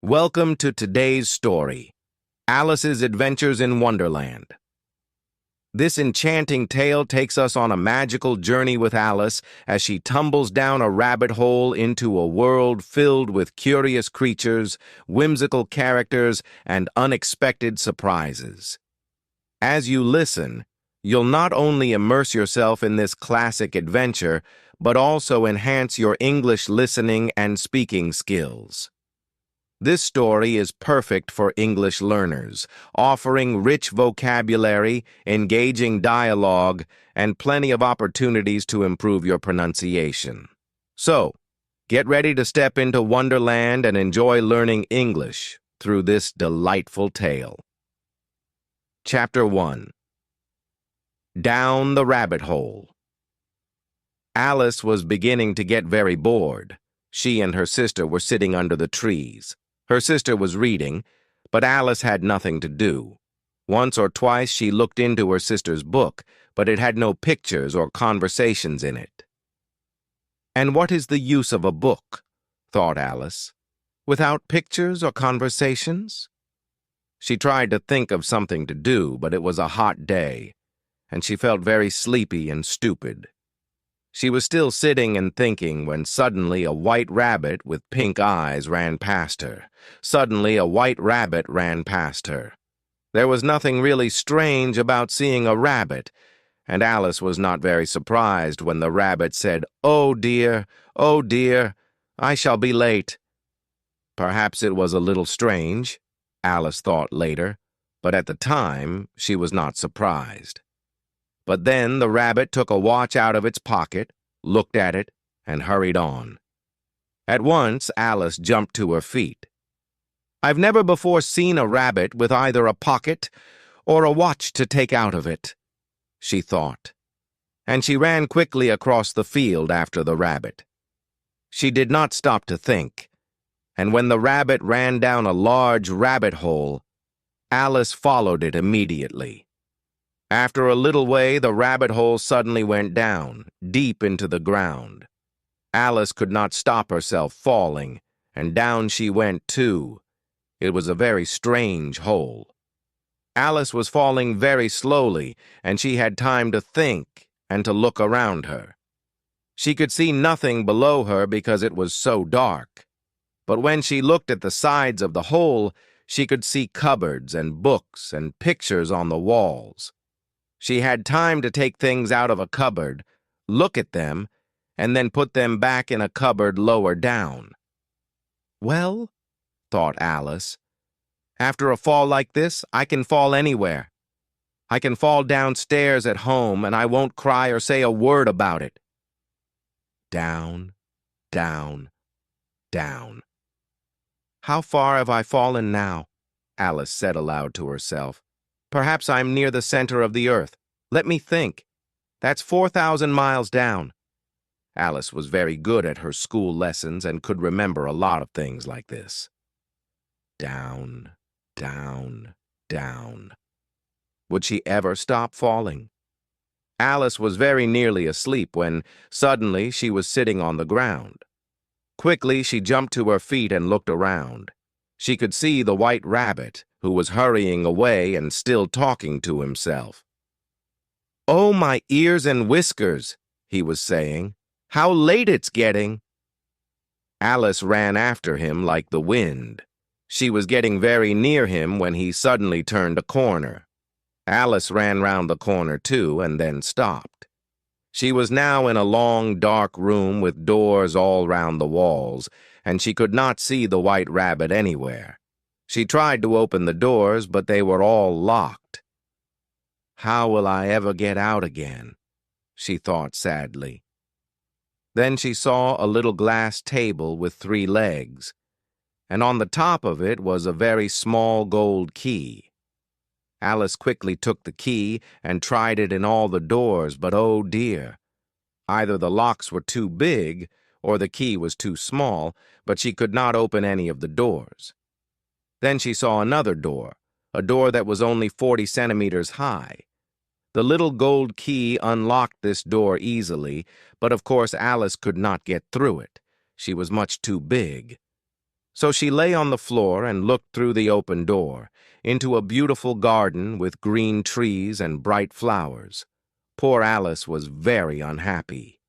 Welcome to today's story, Alice's Adventures in Wonderland. This enchanting tale takes us on a magical journey with Alice as she tumbles down a rabbit hole into a world filled with curious creatures, whimsical characters, and unexpected surprises. As you listen, you'll not only immerse yourself in this classic adventure, but also enhance your English listening and speaking skills. This story is perfect for English learners, offering rich vocabulary, engaging dialogue, and plenty of opportunities to improve your pronunciation. So, get ready to step into Wonderland and enjoy learning English through this delightful tale. Chapter 1. Down the Rabbit Hole. Alice was beginning to get very bored. She and her sister were sitting under the trees. Her sister was reading, but Alice had nothing to do. Once or twice she looked into her sister's book, but it had no pictures or conversations in it. "And what is the use of a book," thought Alice, "without pictures or conversations?" She tried to think of something to do, but it was a hot day, and she felt very sleepy and stupid. She was still sitting and thinking when suddenly a white rabbit with pink eyes ran past her. Suddenly a white rabbit ran past her. There was nothing really strange about seeing a rabbit, and Alice was not very surprised when the rabbit said, oh dear, I shall be late." Perhaps it was a little strange, Alice thought later, but at the time she was not surprised. But then the rabbit took a watch out of its pocket, looked at it, and hurried on. At once, Alice jumped to her feet. "I've never before seen a rabbit with either a pocket or a watch to take out of it," she thought, and she ran quickly across the field after the rabbit. She did not stop to think, and when the rabbit ran down a large rabbit hole, Alice followed it immediately. After a little way, the rabbit hole suddenly went down, deep into the ground. Alice could not stop herself falling, and down she went too. It was a very strange hole. Alice was falling very slowly, and she had time to think and to look around her. She could see nothing below her because it was so dark. But when she looked at the sides of the hole, she could see cupboards and books and pictures on the walls. She had time to take things out of a cupboard, look at them, and then put them back in a cupboard lower down. "Well," thought Alice, "after a fall like this, I can fall anywhere. I can fall downstairs at home, and I won't cry or say a word about it." Down, down, down. "How far have I fallen now?" Alice said aloud to herself. "Perhaps I'm near the center of the earth. Let me think. That's 4,000 miles down." Alice was very good at her school lessons and could remember a lot of things like this. Down, down, down. Would she ever stop falling? Alice was very nearly asleep when suddenly she was sitting on the ground. Quickly she jumped to her feet and looked around. She could see the white rabbit, who was hurrying away and still talking to himself. "Oh, my ears and whiskers," he was saying. "How late it's getting." Alice ran after him like the wind. She was getting very near him when he suddenly turned a corner. Alice ran round the corner too and then stopped. She was now in a long, dark room with doors all round the walls, and she could not see the white rabbit anywhere. She tried to open the doors, but they were all locked. "How will I ever get out again?" she thought sadly. Then she saw a little glass table with 3 legs, and on the top of it was a very small gold key. Alice quickly took the key and tried it in all the doors, but oh dear! Either the locks were too big or the key was too small, but she could not open any of the doors. Then she saw another door, a door that was only 40 centimeters high. The little gold key unlocked this door easily, but of course Alice could not get through it. She was much too big. So she lay on the floor and looked through the open door into a beautiful garden with green trees and bright flowers. Poor Alice was very unhappy.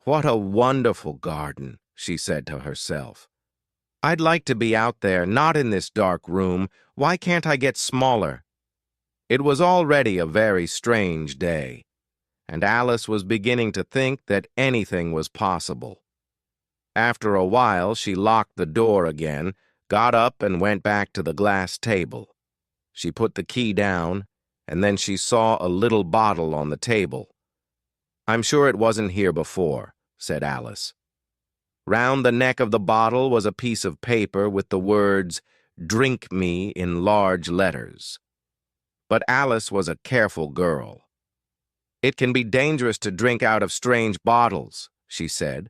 "What a wonderful garden," she said to herself. "I'd like to be out there, not in this dark room. Why can't I get smaller?" It was already a very strange day, and Alice was beginning to think that anything was possible. After a while, she locked the door again, got up and went back to the glass table. She put the key down, and then she saw a little bottle on the table. "I'm sure it wasn't here before," said Alice. Round the neck of the bottle was a piece of paper with the words, "Drink me," in large letters. But Alice was a careful girl. "It can be dangerous to drink out of strange bottles," she said.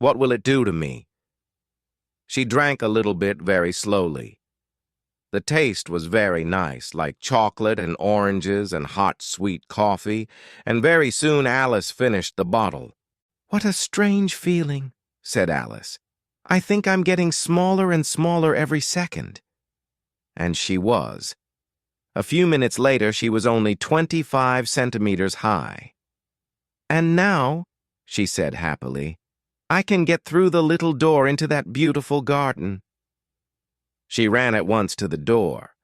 "What will it do to me?" She drank a little bit very slowly. The taste was very nice, like chocolate and oranges and hot sweet coffee, and very soon Alice finished the bottle. "What a strange feeling," said Alice. "I think I'm getting smaller and smaller every second." And she was. A few minutes later, she was only 25 centimeters high. "And now," she said happily, "I can get through the little door into that beautiful garden." She ran at once to the door.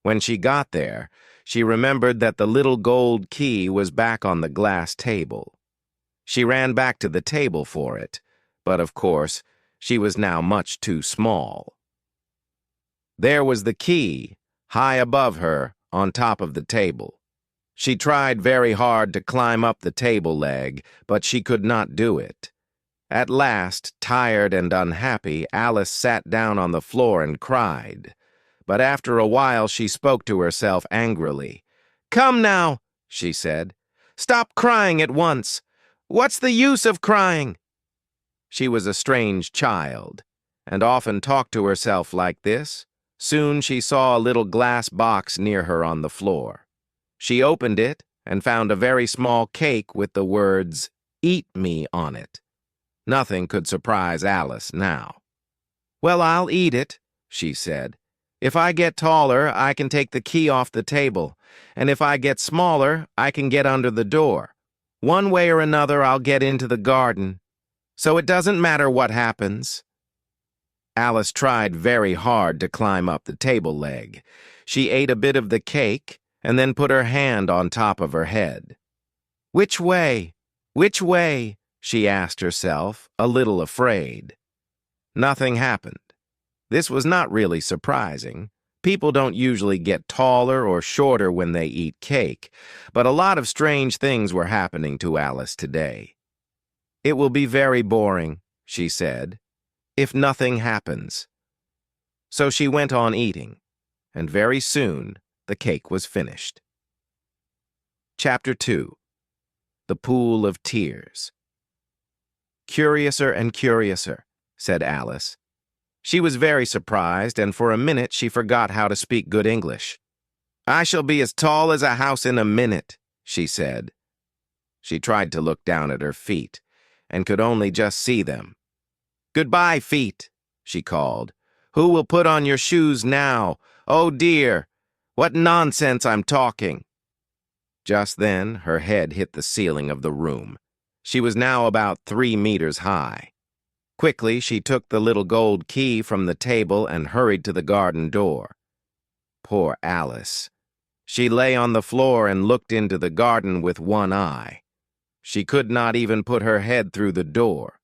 When she got there, she remembered that the little gold key was back on the glass table. She ran back to the table for it, but of course, she was now much too small. There was the key, high above her, on top of the table. She tried very hard to climb up the table leg, but she could not do it. At last, tired and unhappy, Alice sat down on the floor and cried. But after a while she spoke to herself angrily. "Come now," she said. "Stop crying at once. What's the use of crying?" She was a strange child, and often talked to herself like this. Soon she saw a little glass box near her on the floor. She opened it and found a very small cake with the words, "Eat me," on it. Nothing could surprise Alice now. "Well, I'll eat it," she said. "If I get taller, I can take the key off the table, and if I get smaller, I can get under the door. One way or another, I'll get into the garden. So it doesn't matter what happens." Alice tried very hard to climb up the table leg. She ate a bit of the cake and then put her hand on top of her head. "Which way? Which way?" she asked herself, a little afraid. Nothing happened. This was not really surprising. People don't usually get taller or shorter when they eat cake, but a lot of strange things were happening to Alice today. "It will be very boring," she said, "if nothing happens." So she went on eating, and very soon the cake was finished. Chapter 2. The Pool of Tears. "Curiouser and curiouser," said Alice. She was very surprised, and for a minute she forgot how to speak good English. "I shall be as tall as a house in a minute," she said. She tried to look down at her feet, and could only just see them. "Goodbye, feet," she called. "Who will put on your shoes now? Oh dear, what nonsense I'm talking." Just then, her head hit the ceiling of the room. She was now about 3 meters high. Quickly, she took the little gold key from the table and hurried to the garden door. Poor Alice. She lay on the floor and looked into the garden with one eye. She could not even put her head through the door.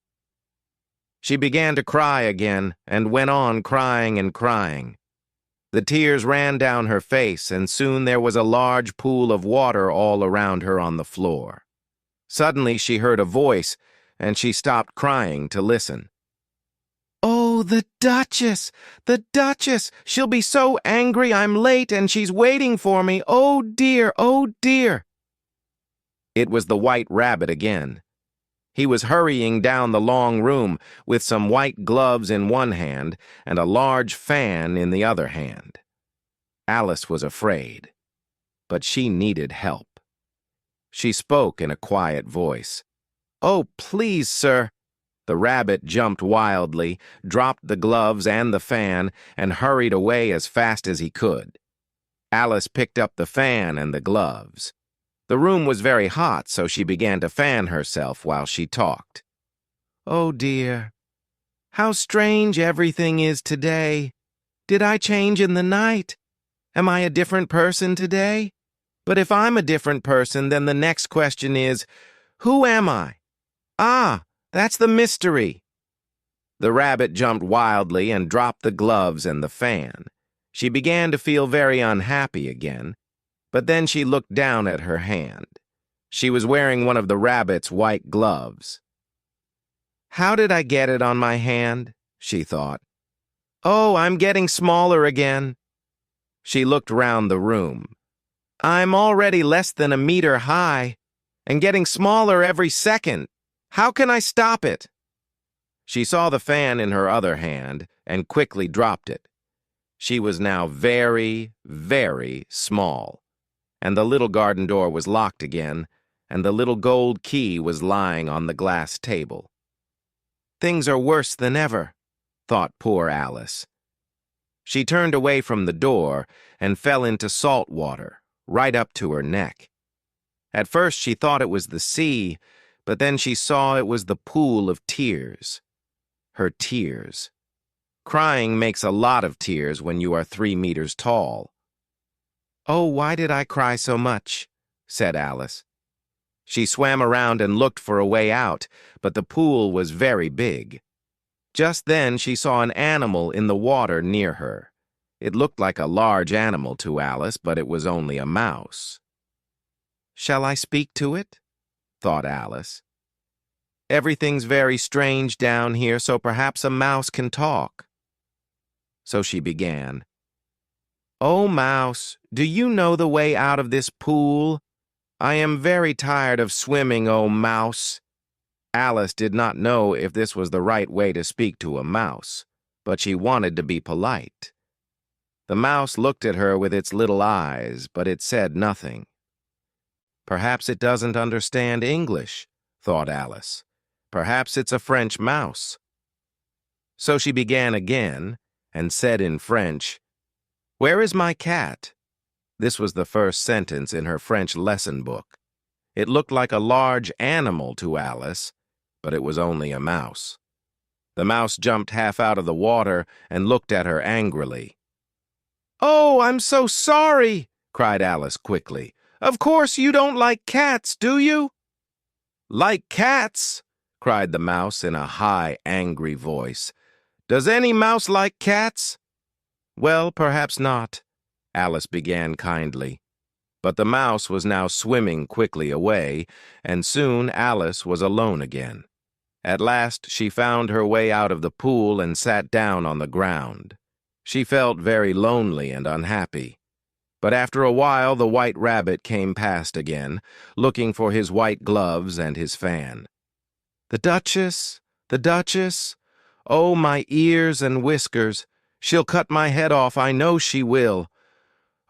She began to cry again and went on crying and crying. The tears ran down her face, and soon there was a large pool of water all around her on the floor. Suddenly she heard a voice, and she stopped crying to listen. "Oh, the Duchess! The Duchess! She'll be so angry I'm late and she's waiting for me! Oh dear, oh dear!" It was the White Rabbit again. He was hurrying down the long room with some white gloves in one hand and a large fan in the other hand. Alice was afraid, but she needed help. She spoke in a quiet voice. "Oh, please, sir." The rabbit jumped wildly, dropped the gloves and the fan, and hurried away as fast as he could. Alice picked up the fan and the gloves. The room was very hot, so she began to fan herself while she talked. "Oh dear, how strange everything is today. Did I change in the night? Am I a different person today? But if I'm a different person, then the next question is, who am I? Ah, that's the mystery." The rabbit jumped wildly and dropped the gloves and the fan. She began to feel very unhappy again, but then she looked down at her hand. She was wearing one of the rabbit's white gloves. "How did I get it on my hand?" she thought. "Oh, I'm getting smaller again." She looked round the room. "I'm already less than a meter high, and getting smaller every second. How can I stop it?" She saw the fan in her other hand and quickly dropped it. She was now very, very small, and the little garden door was locked again, and the little gold key was lying on the glass table. "Things are worse than ever," thought poor Alice. She turned away from the door and fell into salt water, right up to her neck. At first she thought it was the sea, but then she saw it was the pool of tears. Her tears. Crying makes a lot of tears when you are 3 meters tall. "Oh, why did I cry so much?" said Alice. She swam around and looked for a way out, but the pool was very big. Just then she saw an animal in the water near her. It looked like a large animal to Alice, but it was only a mouse. "Shall I speak to it?" thought Alice. "Everything's very strange down here, so perhaps a mouse can talk." So she began. "Oh, mouse, do you know the way out of this pool? I am very tired of swimming, oh mouse." Alice did not know if this was the right way to speak to a mouse, but she wanted to be polite. The mouse looked at her with its little eyes, but it said nothing. "Perhaps it doesn't understand English," thought Alice. "Perhaps it's a French mouse." So she began again and said in French, "Where is my cat?" This was the first sentence in her French lesson book. It looked like a large animal to Alice, but it was only a mouse. The mouse jumped half out of the water and looked at her angrily. "Oh, I'm so sorry," cried Alice quickly. "Of course you don't like cats, do you?" "Like cats?" cried the mouse in a high, angry voice. "Does any mouse like cats?" "Well, perhaps not," Alice began kindly. But the mouse was now swimming quickly away, and soon Alice was alone again. At last she found her way out of the pool and sat down on the ground. She felt very lonely and unhappy. But after a while the white rabbit came past again, looking for his white gloves and his fan. "The Duchess, the Duchess! Oh, my ears and whiskers! She'll cut my head off, I know she will.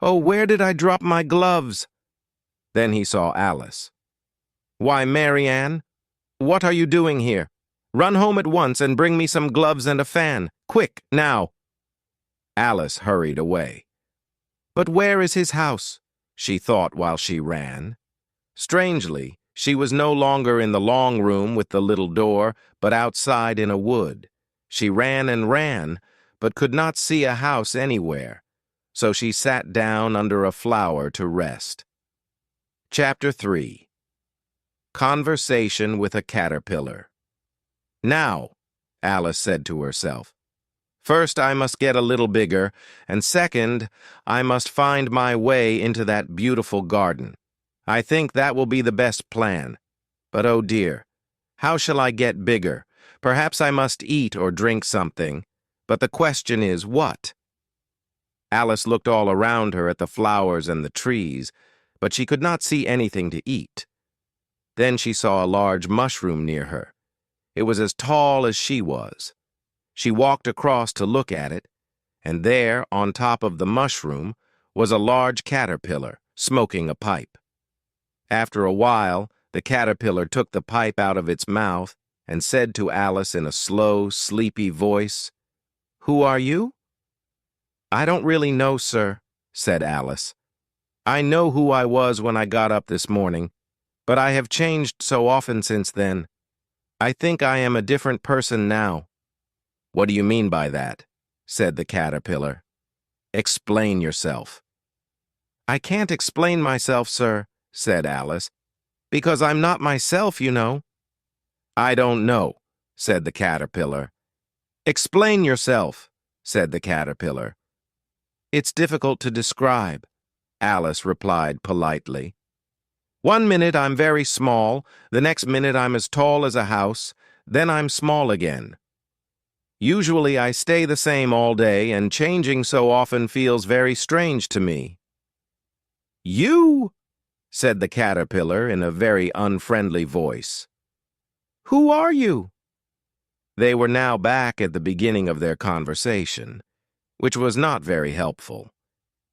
Oh, where did I drop my gloves?" Then he saw Alice. "Why, Marianne, what are you doing here? Run home at once and bring me some gloves and a fan. Quick, now." Alice hurried away. But where is his house? She thought while she ran. Strangely, she was no longer in the long room with the little door, but outside in a wood. She ran and ran, but could not see a house anywhere, so she sat down under a flower to rest. Chapter 3. Conversation with a Caterpillar. "Now," Alice said to herself, "first I must get a little bigger, and second, I must find my way into that beautiful garden. I think that will be the best plan. But oh dear, how shall I get bigger? Perhaps I must eat or drink something, but the question is what?" Alice looked all around her at the flowers and the trees, but she could not see anything to eat. Then she saw a large mushroom near her. It was as tall as she was. She walked across to look at it, and there, on top of the mushroom, was a large caterpillar, smoking a pipe. After a while, the caterpillar took the pipe out of its mouth and said to Alice in a slow, sleepy voice, "Who are you?" "I don't really know, sir," said Alice. "I know who I was when I got up this morning, but I have changed so often since then. I think I am a different person now." "What do you mean by that?" said the caterpillar. "Explain yourself." "I can't explain myself, sir," said Alice, "because I'm not myself, you know." "I don't know," said the caterpillar. "Explain yourself," said the caterpillar. "It's difficult to describe," Alice replied politely. "One minute I'm very small, the next minute I'm as tall as a house, then I'm small again. Usually I stay the same all day, and changing so often feels very strange to me." "You?" said the caterpillar in a very unfriendly voice. "Who are you?" They were now back at the beginning of their conversation, which was not very helpful.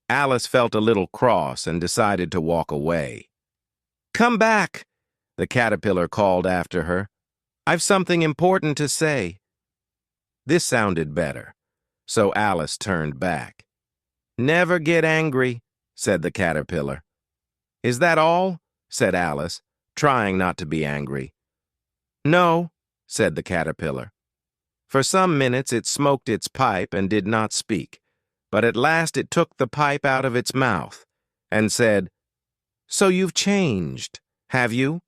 Alice felt a little cross and decided to walk away. "Come back," the caterpillar called after her. "I've something important to say." This sounded better, so Alice turned back. "Never get angry," said the caterpillar. "Is that all?" said Alice, trying not to be angry. "No," said the caterpillar. For some minutes it smoked its pipe and did not speak, but at last it took the pipe out of its mouth and said, "So you've changed, have you?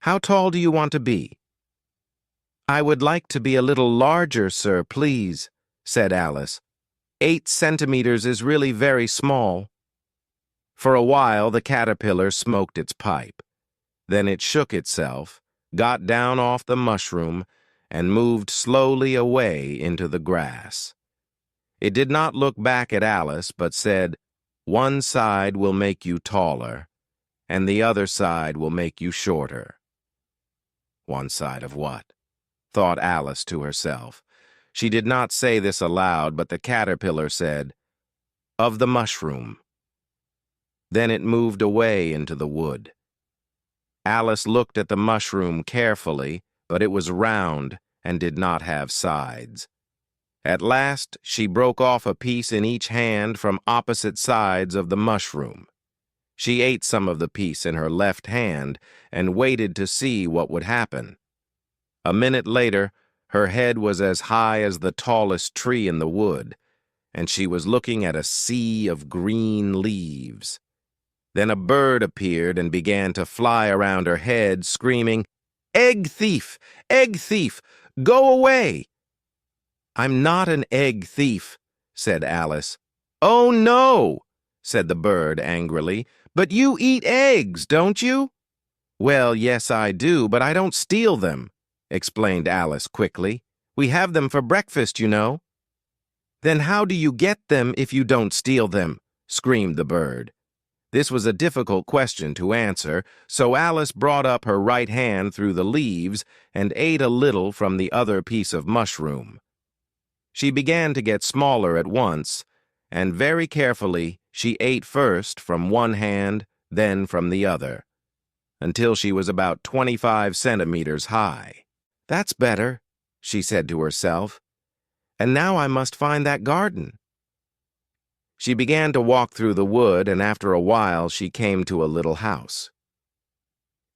How tall do you want to be?" "I would like to be a little larger, sir, please," said Alice. 8 centimeters is really very small." For a while the caterpillar smoked its pipe. Then it shook itself, got down off the mushroom, and moved slowly away into the grass. It did not look back at Alice, but said, "One side will make you taller, and the other side will make you shorter." One side of what? Thought Alice to herself. She did not say this aloud, but the caterpillar said, "Of the mushroom." Then it moved away into the wood. Alice looked at the mushroom carefully, but it was round and did not have sides. At last, she broke off a piece in each hand from opposite sides of the mushroom. She ate some of the piece in her left hand and waited to see what would happen. A minute later, her head was as high as the tallest tree in the wood, and she was looking at a sea of green leaves. Then a bird appeared and began to fly around her head, screaming, "Egg thief! Egg thief! Go away!" "I'm not an egg thief," said Alice. "Oh, no," said the bird angrily. "But you eat eggs, don't you?" "Well, yes, I do, but I don't steal them," explained Alice quickly. "We have them for breakfast, you know." "Then how do you get them if you don't steal them?" screamed the bird. This was a difficult question to answer, so Alice brought up her right hand through the leaves and ate a little from the other piece of mushroom. She began to get smaller at once, and very carefully she ate first from one hand, then from the other, until she was about 25 centimeters high. "That's better," she said to herself. "And now I must find that garden." She began to walk through the wood, and after a while she came to a little house.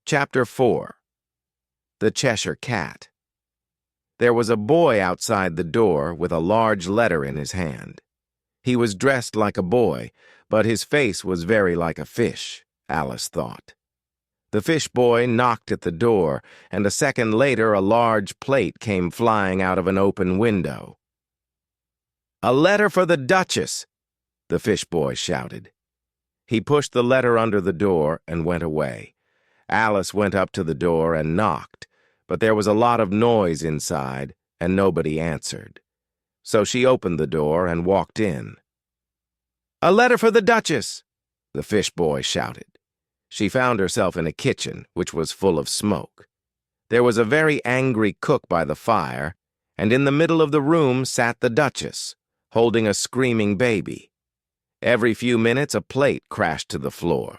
Chapter 4. The Cheshire Cat. There was a boy outside the door with a large letter in his hand. He was dressed like a boy, but his face was very like a fish, Alice thought. The fish boy knocked at the door, and a second later a large plate came flying out of an open window. "A letter for the Duchess!" the fish boy shouted. He pushed the letter under the door and went away. Alice went up to the door and knocked, but there was a lot of noise inside, and nobody answered. So she opened the door and walked in. "A letter for the Duchess!" the fish boy shouted. She found herself in a kitchen, which was full of smoke. There was a very angry cook by the fire, and in the middle of the room sat the Duchess, holding a screaming baby. Every few minutes a plate crashed to the floor.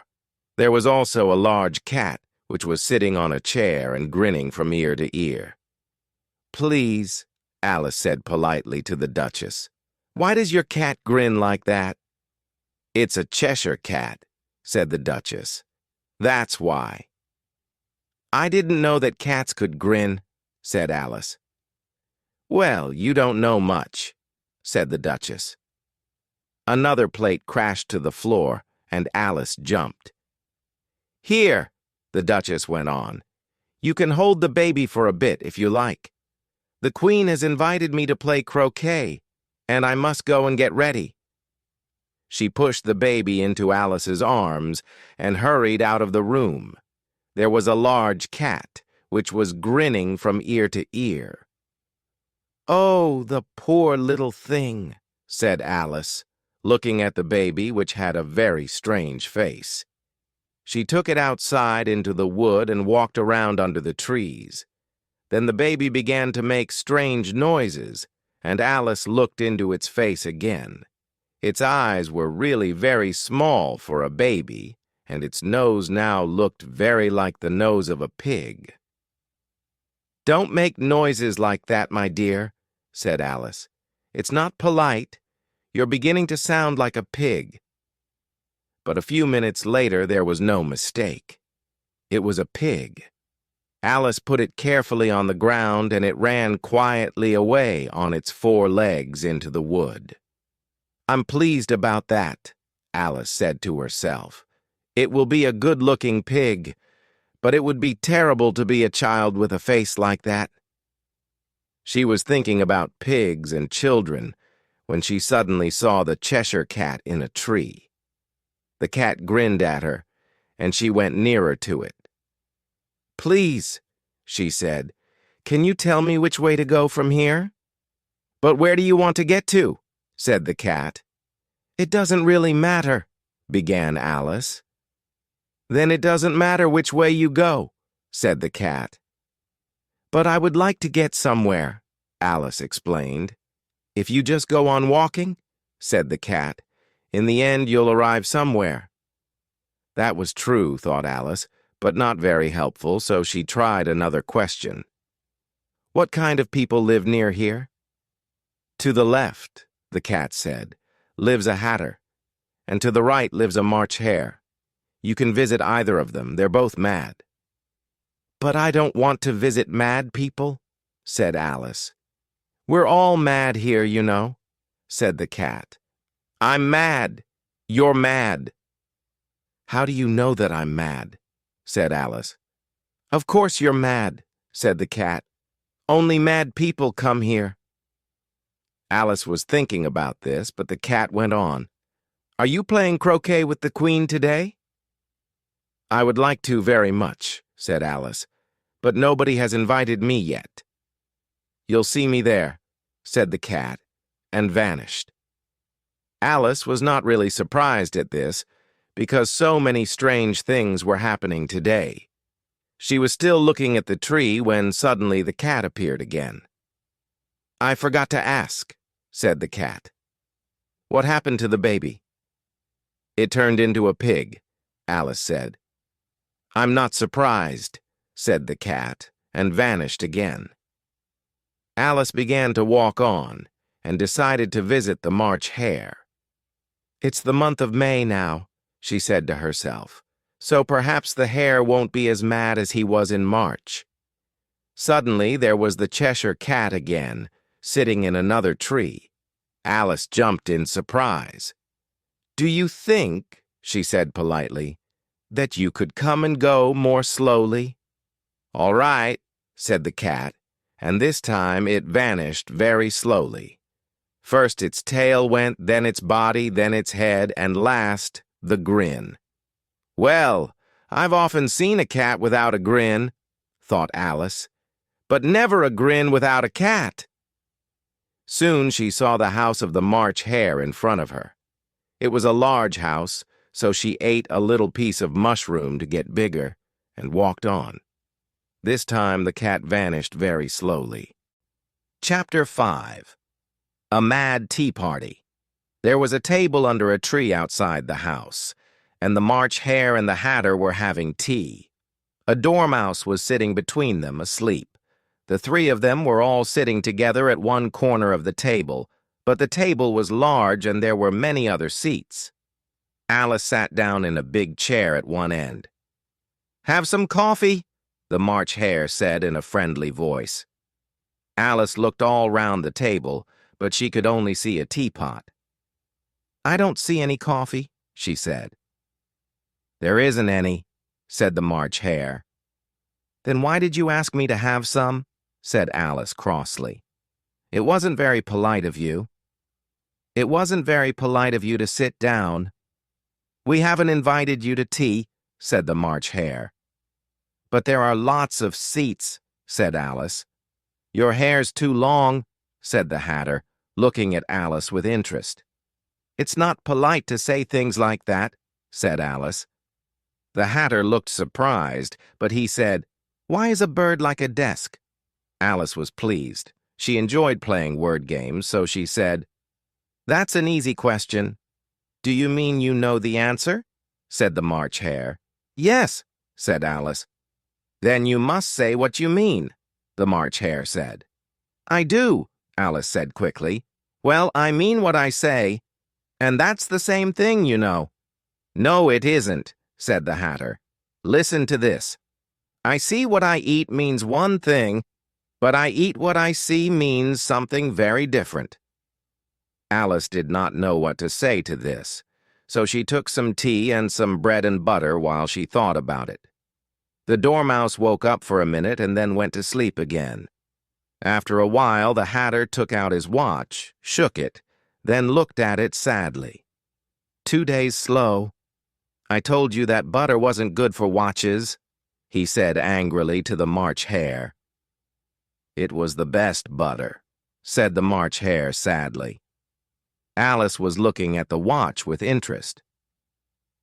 There was also a large cat, which was sitting on a chair and grinning from ear to ear. Please, Alice said politely to the Duchess. Why does your cat grin like that? It's a Cheshire Cat, said the Duchess. That's why. I didn't know that cats could grin, said Alice. Well, you don't know much, said the Duchess. Another plate crashed to the floor, and Alice jumped. Here, the Duchess went on. You can hold the baby for a bit if you like. The Queen has invited me to play croquet, and I must go and get ready. She pushed the baby into Alice's arms and hurried out of the room. There was a large cat, which was grinning from ear to ear. Oh, the poor little thing, said Alice, looking at the baby, which had a very strange face. She took it outside into the wood and walked around under the trees. Then the baby began to make strange noises, and Alice looked into its face again. Its eyes were really very small for a baby, and its nose now looked very like the nose of a pig. Don't make noises like that, my dear, said Alice. It's not polite. You're beginning to sound like a pig. But a few minutes later there was no mistake. It was a pig. Alice put it carefully on the ground, and it ran quietly away on its 4 legs into the wood. I'm pleased about that, Alice said to herself. It will be a good-looking pig, but it would be terrible to be a child with a face like that. She was thinking about pigs and children when she suddenly saw the Cheshire Cat in a tree. The cat grinned at her, and she went nearer to it. Please, she said, can you tell me which way to go from here? But where do you want to get to? Said the cat. It doesn't really matter, began Alice. Then it doesn't matter which way you go, said the cat. But I would like to get somewhere, Alice explained. If you just go on walking, said the cat, in the end you'll arrive somewhere. That was true, thought Alice, but not very helpful, so she tried another question. What kind of people live near here? To the left, the cat said, lives a hatter, and to the right lives a March hare. You can visit either of them. They're both mad. But I don't want to visit mad people, said Alice. We're all mad here, you know, said the cat. I'm mad. You're mad. How do you know that I'm mad? Said Alice. Of course you're mad, said the cat. Only mad people come here. Alice was thinking about this, but the cat went on. Are you playing croquet with the Queen today? I would like to very much, said Alice, but nobody has invited me yet. You'll see me there, said the cat, and vanished. Alice was not really surprised at this, because so many strange things were happening today. She was still looking at the tree when suddenly the cat appeared again. I forgot to ask, said the cat. What happened to the baby? It turned into a pig, Alice said. I'm not surprised, said the cat, and vanished again. Alice began to walk on, and decided to visit the March hare. It's the month of May now, she said to herself, so perhaps the hare won't be as mad as he was in March. Suddenly there was the Cheshire Cat again, sitting in another tree. Alice jumped in surprise. Do you think, she said politely, that you could come and go more slowly? All right, said the cat, and this time it vanished very slowly. First its tail went, then its body, then its head, and last, the grin. Well, I've often seen a cat without a grin, thought Alice, but never a grin without a cat. Soon she saw the house of the March hare in front of her. It was a large house, so she ate a little piece of mushroom to get bigger and walked on. This time the cat vanished very slowly. Chapter 5. A Mad Tea Party. There was a table under a tree outside the house, and the March hare and the hatter were having tea. A dormouse was sitting between them, asleep. The three of them were all sitting together at one corner of the table, but the table was large and there were many other seats. Alice sat down in a big chair at one end. "Have some coffee?" the March Hare said in a friendly voice. Alice looked all round the table, but she could only see a teapot. "I don't see any coffee," she said. "There isn't any," said the March Hare. "Then why did you ask me to have some?" said Alice crossly. "It wasn't very polite of you." "It wasn't very polite of you to sit down." "We haven't invited you to tea," said the March Hare. "But there are lots of seats," said Alice. "Your hair's too long," said the Hatter, looking at Alice with interest. "It's not polite to say things like that," said Alice. The Hatter looked surprised, but he said, "Why is a bird like a desk?" Alice was pleased. She enjoyed playing word games, so she said, "That's an easy question." "Do you mean you know the answer?" said the March Hare. "Yes," said Alice. "Then you must say what you mean," the March Hare said. "I do," Alice said quickly. "Well, I mean what I say, and that's the same thing, you know." "No, it isn't," said the Hatter. "Listen to this. I see what I eat means one thing, but I eat what I see means something very different." Alice did not know what to say to this, so she took some tea and some bread and butter while she thought about it. The Dormouse woke up for a minute and then went to sleep again. After a while, the Hatter took out his watch, shook it, then looked at it sadly. "2 days slow. I told you that butter wasn't good for watches," he said angrily to the March Hare. "It was the best butter," said the March Hare sadly. Alice was looking at the watch with interest.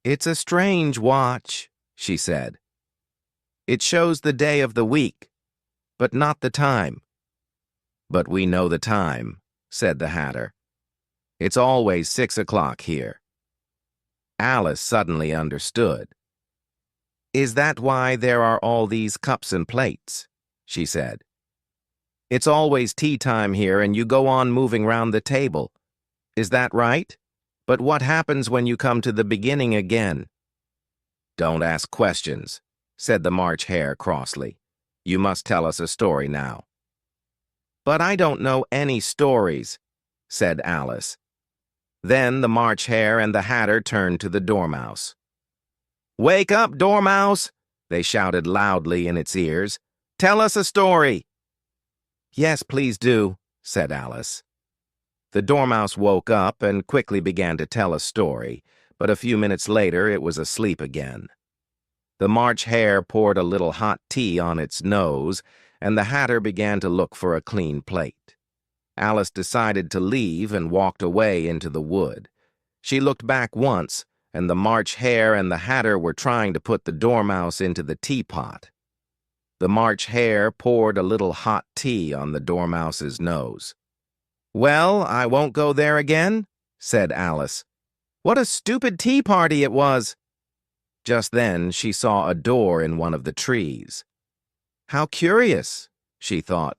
"It's a strange watch," she said. "It shows the day of the week, but not the time." "But we know the time," said the Hatter. "It's always 6 o'clock here." Alice suddenly understood. "Is that why there are all these cups and plates?" she said. "It's always tea time here and you go on moving round the table. Is that right? But what happens when you come to the beginning again?" "Don't ask questions," said the March Hare crossly. "You must tell us a story now." "But I don't know any stories," said Alice. Then the March Hare and the Hatter turned to the Dormouse. "Wake up, Dormouse!" they shouted loudly in its ears. "Tell us a story." "Yes, please do," said Alice. The Dormouse woke up and quickly began to tell a story, but a few minutes later it was asleep again. The March Hare poured a little hot tea on its nose, and the Hatter began to look for a clean plate. Alice decided to leave and walked away into the wood. She looked back once, and the March Hare and the Hatter were trying to put the Dormouse into the teapot. The March Hare poured a little hot tea on the Dormouse's nose. "Well, I won't go there again," said Alice. "What a stupid tea party it was." Just then she saw a door in one of the trees. "How curious," she thought.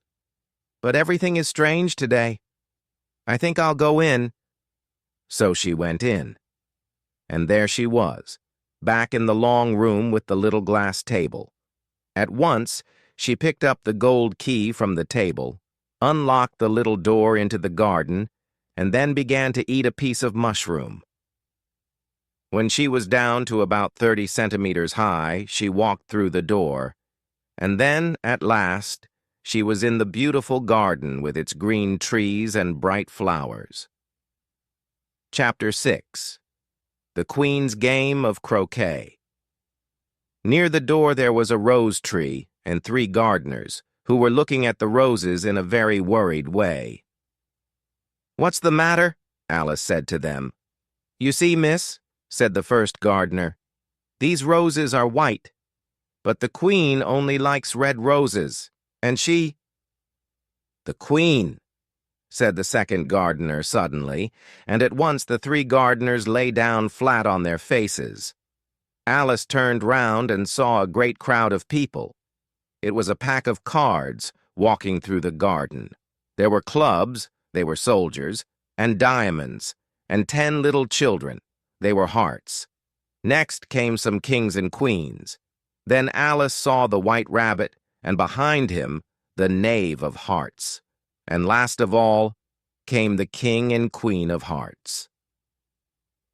"But everything is strange today. I think I'll go in." So she went in. And there she was, back in the long room with the little glass table. At once, she picked up the gold key from the table, unlocked the little door into the garden, and then began to eat a piece of mushroom. When she was down to about 30 centimeters high, she walked through the door, and then, at last, she was in the beautiful garden with its green trees and bright flowers. Chapter 6. The Queen's Game of Croquet. Near the door there was a rose tree and 3 gardeners, who were looking at the roses in a very worried way. "What's the matter?" Alice said to them. "You see, miss," said the first gardener, "these roses are white, but the Queen only likes red roses, and she—" "The Queen," said the second gardener suddenly, and at once the 3 gardeners lay down flat on their faces. Alice turned round and saw a great crowd of people. It was a pack of cards, walking through the garden. There were clubs, they were soldiers, and diamonds, and 10 little children, they were hearts. Next came some kings and queens. Then Alice saw the white rabbit, and behind him, the knave of hearts. And last of all, came the king and queen of hearts.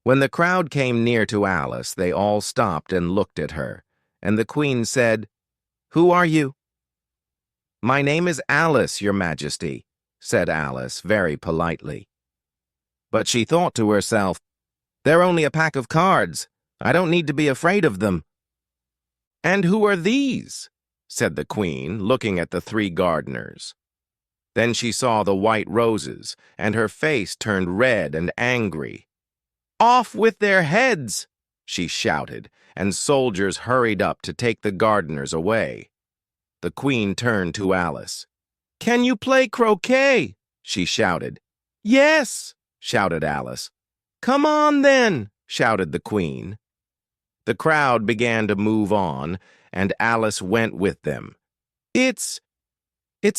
When the crowd came near to Alice, they all stopped and looked at her, and the queen said, "Who are you?" "My name is Alice, your majesty," said Alice very politely. But she thought to herself, "They're only a pack of cards. I don't need to be afraid of them." "And who are these?" said the queen, looking at the 3 gardeners. Then she saw the white roses, and her face turned red and angry. "Off with their heads!" she shouted, and soldiers hurried up to take the gardeners away. The queen turned to Alice. "Can you play croquet?" she shouted. "Yes," shouted Alice. "Come on, then," shouted the queen. The crowd began to move on, and Alice went with them. It's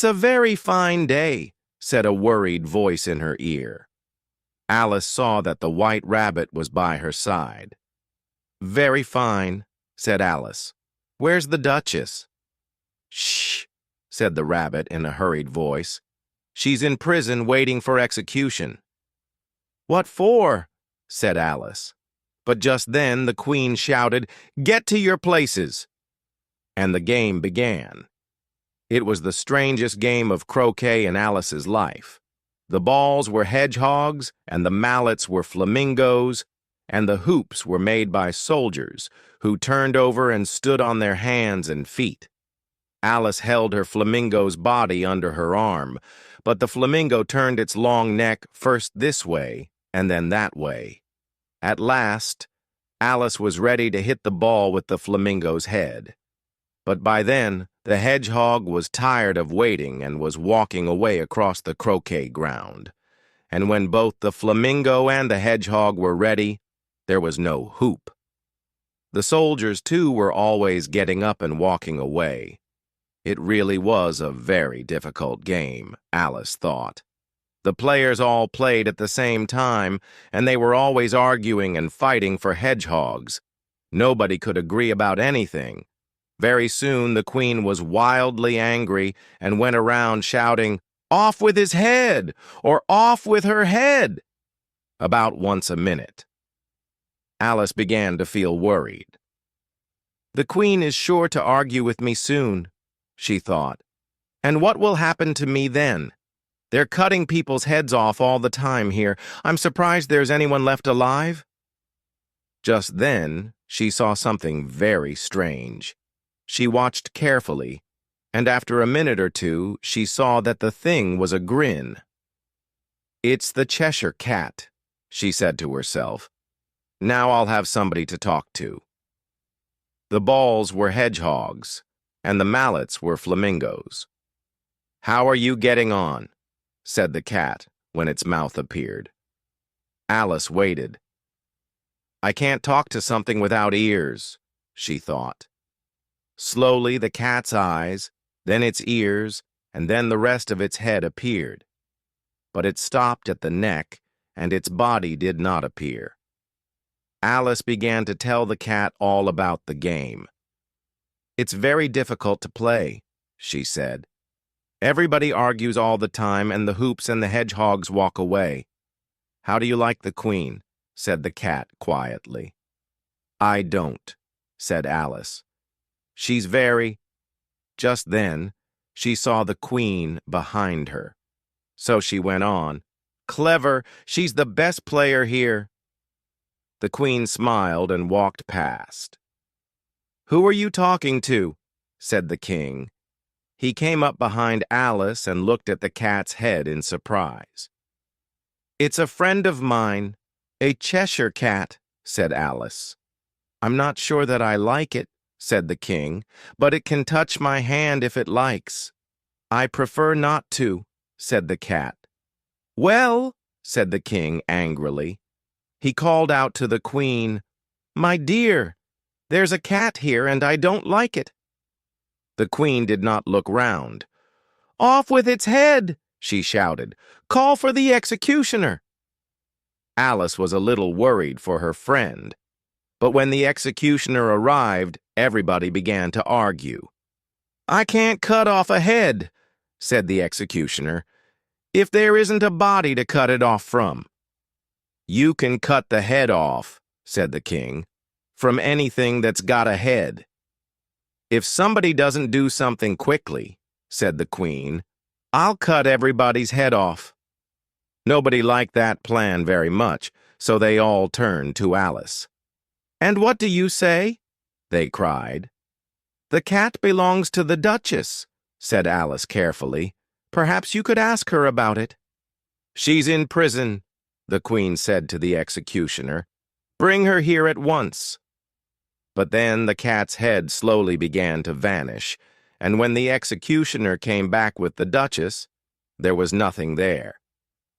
a very fine day," said a worried voice in her ear. Alice saw that the white rabbit was by her side. "Very fine," said Alice. "Where's the Duchess?" "Shh," said the rabbit in a hurried voice. "She's in prison waiting for execution." "What for?" said Alice. But just then the queen shouted, "Get to your places!" And the game began. It was the strangest game of croquet in Alice's life. The balls were hedgehogs, and the mallets were flamingos, and the hoops were made by soldiers who turned over and stood on their hands and feet. Alice held her flamingo's body under her arm, but the flamingo turned its long neck first this way and then that way. At last, Alice was ready to hit the ball with the flamingo's head. But by then, the hedgehog was tired of waiting and was walking away across the croquet ground. And when both the flamingo and the hedgehog were ready, there was no hoop. The soldiers, too, were always getting up and walking away. It really was a very difficult game, Alice thought. The players all played at the same time, and they were always arguing and fighting for hedgehogs. Nobody could agree about anything. Very soon the queen was wildly angry and went around shouting, "Off with his head!" or "Off with her head!" about once a minute. Alice began to feel worried. "The queen is sure to argue with me soon," she thought. "And what will happen to me then? They're cutting people's heads off all the time here. I'm surprised there's anyone left alive." Just then, she saw something very strange. She watched carefully, and after a minute or two, she saw that the thing was a grin. "It's the Cheshire Cat," she said to herself. "Now I'll have somebody to talk to." The balls were hedgehogs, and the mallets were flamingos. "How are you getting on?" said the cat when its mouth appeared. Alice waited. "I can't talk to something without ears," she thought. Slowly the cat's eyes, then its ears, and then the rest of its head appeared. But it stopped at the neck, and its body did not appear. Alice began to tell the cat all about the game. "It's very difficult to play," she said. "Everybody argues all the time, and the hoops and the hedgehogs walk away." "How do you like the queen?" said the cat quietly. "I don't," said Alice. "She's very—" Just then, she saw the queen behind her. So she went on, "Clever, she's the best player here." The queen smiled and walked past. "Who are you talking to?" said the king. He came up behind Alice and looked at the cat's head in surprise. "It's a friend of mine, a Cheshire Cat," said Alice. "I'm not sure that I like it," said the king, "but it can touch my hand if it likes." "I prefer not to," said the cat. "Well," said the king angrily. He called out to the queen, "My dear, there's a cat here and I don't like it." The queen did not look round. Off with its head, she shouted. Call for the executioner. Alice was a little worried for her friend, but when the executioner arrived, everybody began to argue. I can't cut off a head, said the executioner, if there isn't a body to cut it off from. You can cut the head off, said the king, from anything that's got a head. If somebody doesn't do something quickly, said the queen, I'll cut everybody's head off. Nobody liked that plan very much, so they all turned to Alice. And what do you say? They cried. The cat belongs to the Duchess, said Alice carefully. Perhaps you could ask her about it. She's in prison, the queen said to the executioner. Bring her here at once. But then the cat's head slowly began to vanish, and when the executioner came back with the Duchess, there was nothing there.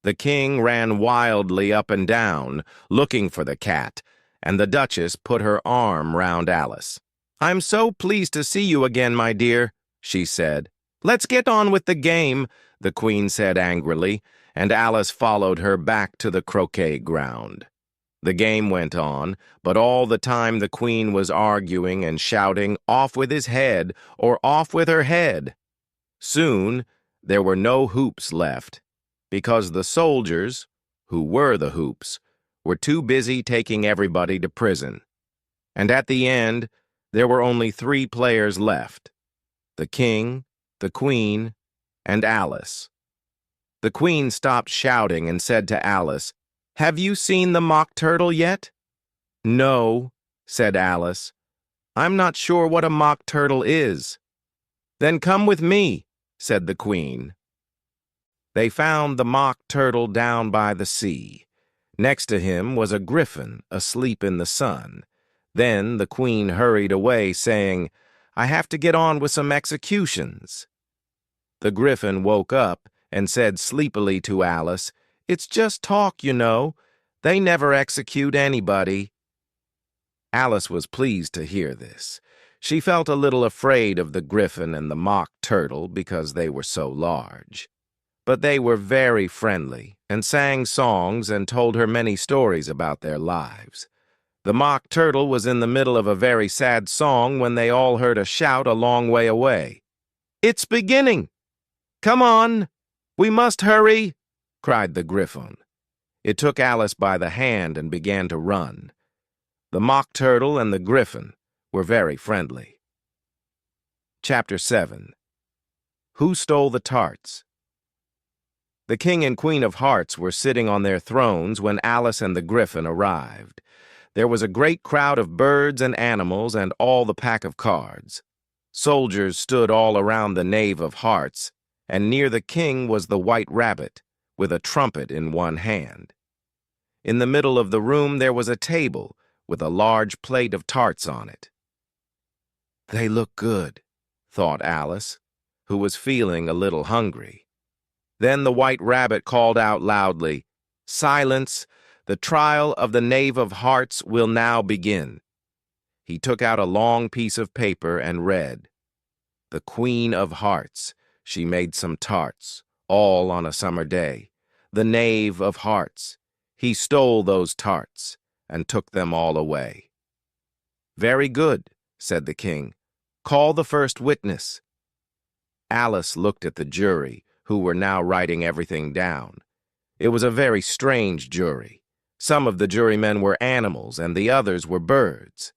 The king ran wildly up and down, looking for the cat, and the Duchess put her arm round Alice. I'm so pleased to see you again, my dear, she said. Let's get on with the game, the queen said angrily, and Alice followed her back to the croquet ground. The game went on, but all the time the queen was arguing and shouting, off with his head, or off with her head. Soon, there were no hoops left, because the soldiers, who were the hoops, were too busy taking everybody to prison. And at the end, there were only 3 players left: the king, the queen, and Alice. The queen stopped shouting and said to Alice, Have you seen the mock turtle yet? No, said Alice. I'm not sure what a mock turtle is. Then come with me, said the queen. They found the mock turtle down by the sea. Next to him was a griffin asleep in the sun. Then the queen hurried away, saying, I have to get on with some executions. The griffin woke up and said sleepily to Alice, It's just talk, you know. They never execute anybody. Alice was pleased to hear this. She felt a little afraid of the griffin and the mock turtle because they were so large. But they were very friendly and sang songs and told her many stories about their lives. The mock turtle was in the middle of a very sad song when they all heard a shout a long way away. It's beginning! Come on! We must hurry! Cried the griffin. It took Alice by the hand and began to run. The mock turtle and the griffin were very friendly. Chapter 7. Who Stole the Tarts? The king and queen of hearts were sitting on their thrones when Alice and the griffin arrived. There was a great crowd of birds and animals and all the pack of cards. Soldiers stood all around the knave of hearts, and near the king was the white rabbit, with a trumpet in one hand. In the middle of the room there was a table with a large plate of tarts on it. They look good, thought Alice, who was feeling a little hungry. Then the white rabbit called out loudly, Silence! The trial of the knave of hearts will now begin. He took out a long piece of paper and read, The queen of hearts, she made some tarts, all on a summer day. The knave of hearts, he stole those tarts and took them all away. Very good, said the king. Call the first witness. Alice looked at the jury, who were now writing everything down. It was a very strange jury. Some of the jurymen were animals and the others were birds.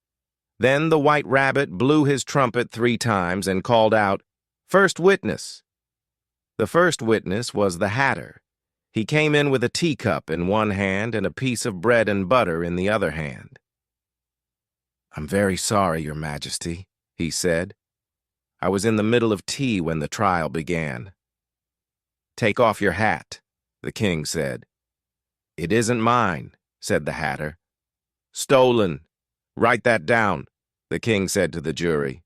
Then the white rabbit blew his trumpet 3 times and called out, First witness. The first witness was the hatter. He came in with a teacup in one hand and a piece of bread and butter in the other hand. I'm very sorry, Your Majesty, he said. I was in the middle of tea when the trial began. Take off your hat, the king said. It isn't mine, said the hatter. Stolen. Write that down, the king said to the jury.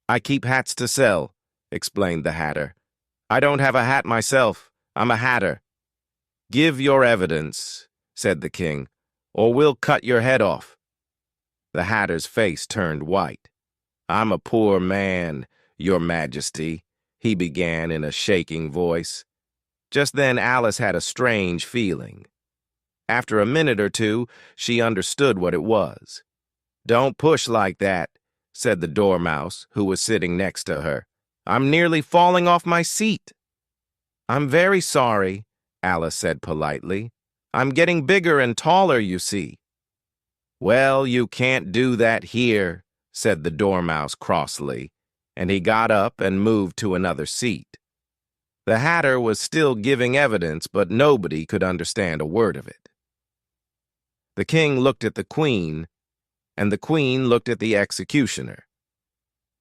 I keep hats to sell, explained the hatter. I don't have a hat myself. I'm a hatter. Give your evidence, said the king, or we'll cut your head off. The hatter's face turned white. I'm a poor man, Your Majesty, he began in a shaking voice. Just then Alice had a strange feeling. After a minute or two, she understood what it was. "Don't push like that," said the Dormouse, who was sitting next to her. "I'm nearly falling off my seat." "I'm very sorry," Alice said politely. "I'm getting bigger and taller, you see." "Well, you can't do that here," said the Dormouse crossly, and he got up and moved to another seat. The Hatter was still giving evidence, but nobody could understand a word of it. The king looked at the queen, and the queen looked at the executioner.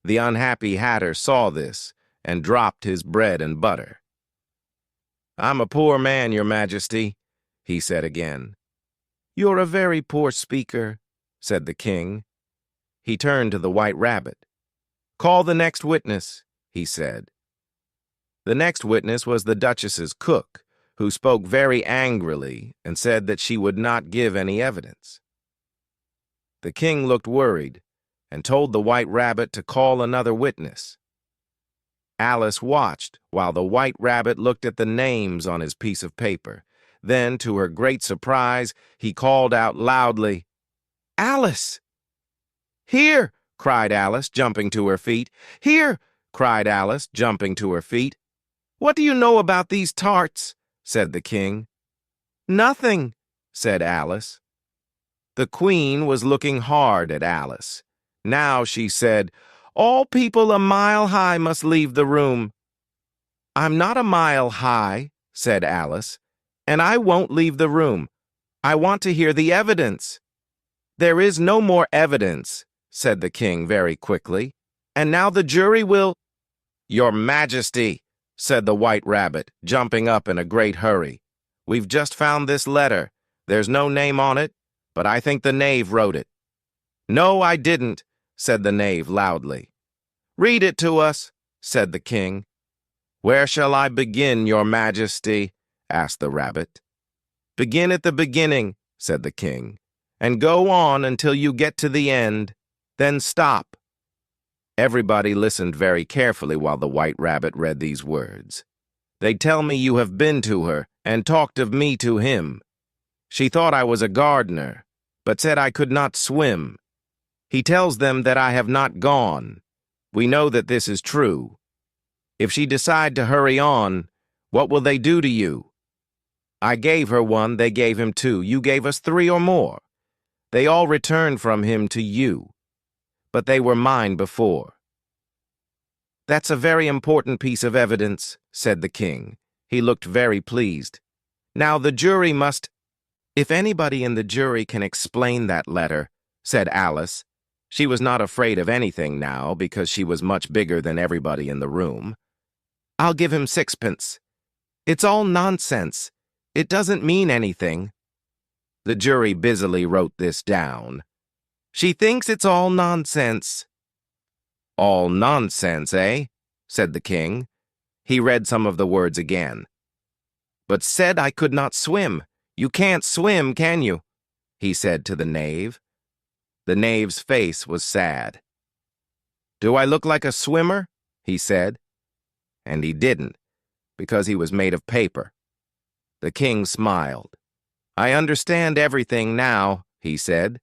The unhappy Hatter saw this and dropped his bread and butter. "I'm a poor man, your majesty," he said again. "You're a very poor speaker," said the king. He turned to the White Rabbit. "Call the next witness," he said. The next witness was the Duchess's cook, who spoke very angrily and said that she would not give any evidence. The king looked worried and told the White Rabbit to call another witness. Alice watched while the White Rabbit looked at the names on his piece of paper. Then, to her great surprise, he called out loudly, "Alice!" "Here!" cried Alice, jumping to her feet. "Here!" cried Alice, jumping to her feet. "What do you know about these tarts?" said the king. "Nothing," said Alice. The queen was looking hard at Alice. Now she said, "All people a mile high must leave the room." "I'm not a mile high," said Alice, "and I won't leave the room. I want to hear the evidence." "There is no more evidence," said the king very quickly, "and now the jury will—" "Your Majesty," said the White Rabbit, jumping up in a great hurry. "We've just found this letter. There's no name on it, but I think the knave wrote it." "No, I didn't," said the knave loudly. "Read it to us," said the king. "Where shall I begin, your Majesty?" asked the rabbit. "Begin at the beginning," said the king, "and go on until you get to the end. Then stop." Everybody listened very carefully while the White Rabbit read these words. "They tell me you have been to her and talked of me to him. She thought I was a gardener, but said I could not swim. He tells them that I have not gone. We know that this is true. If she decide to hurry on, what will they do to you? I gave her one, they gave him two. You gave us three or more. They all returned from him to you, but they were mine before." "That's a very important piece of evidence," said the king. He looked very pleased. "Now the jury must—" "If anybody in the jury can explain that letter," said Alice. She was not afraid of anything now because she was much bigger than everybody in the room. "I'll give him 6pence. It's all nonsense. It doesn't mean anything." The jury busily wrote this down. "She thinks it's all nonsense." "All nonsense, eh?" said the king. He read some of the words again. "But said I could not swim. You can't swim, can you?" he said to the knave. The knave's face was sad. "Do I look like a swimmer?" he said. And he didn't, because he was made of paper. The king smiled. "I understand everything now," he said.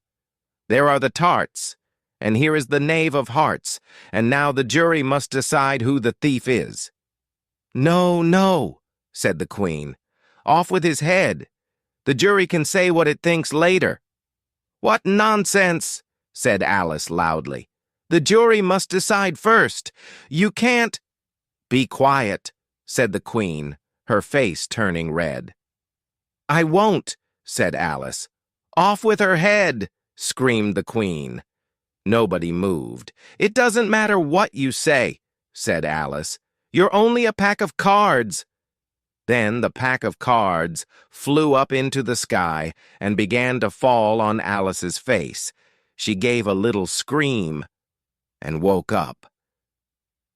"There are the tarts, and here is the knave of hearts, and now the jury must decide who the thief is." "No, no," said the queen. "Off with his head. The jury can say what it thinks later." "What nonsense!" said Alice loudly. "The jury must decide first. You can't—" "Be quiet," said the queen, her face turning red. "I won't," said Alice. "Off with her head!" screamed the queen. Nobody moved. "It doesn't matter what you say," said Alice. "You're only a pack of cards." Then the pack of cards flew up into the sky and began to fall on Alice's face. She gave a little scream and woke up.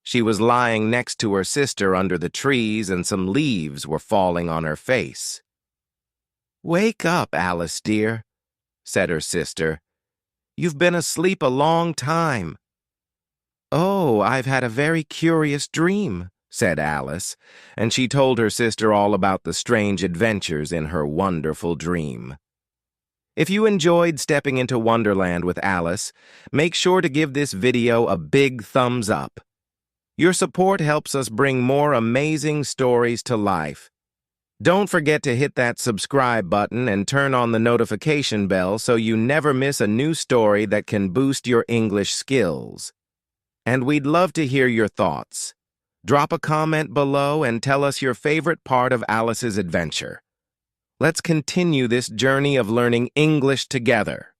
She was lying next to her sister under the trees, and some leaves were falling on her face. "Wake up, Alice dear," said her sister. "You've been asleep a long time." "Oh, I've had a very curious dream," said Alice, and she told her sister all about the strange adventures in her wonderful dream. If you enjoyed stepping into Wonderland with Alice, make sure to give this video a big thumbs up. Your support helps us bring more amazing stories to life. Don't forget to hit that subscribe button and turn on the notification bell so you never miss a new story that can boost your English skills. And we'd love to hear your thoughts. Drop a comment below and tell us your favorite part of Alice's adventure. Let's continue this journey of learning English together.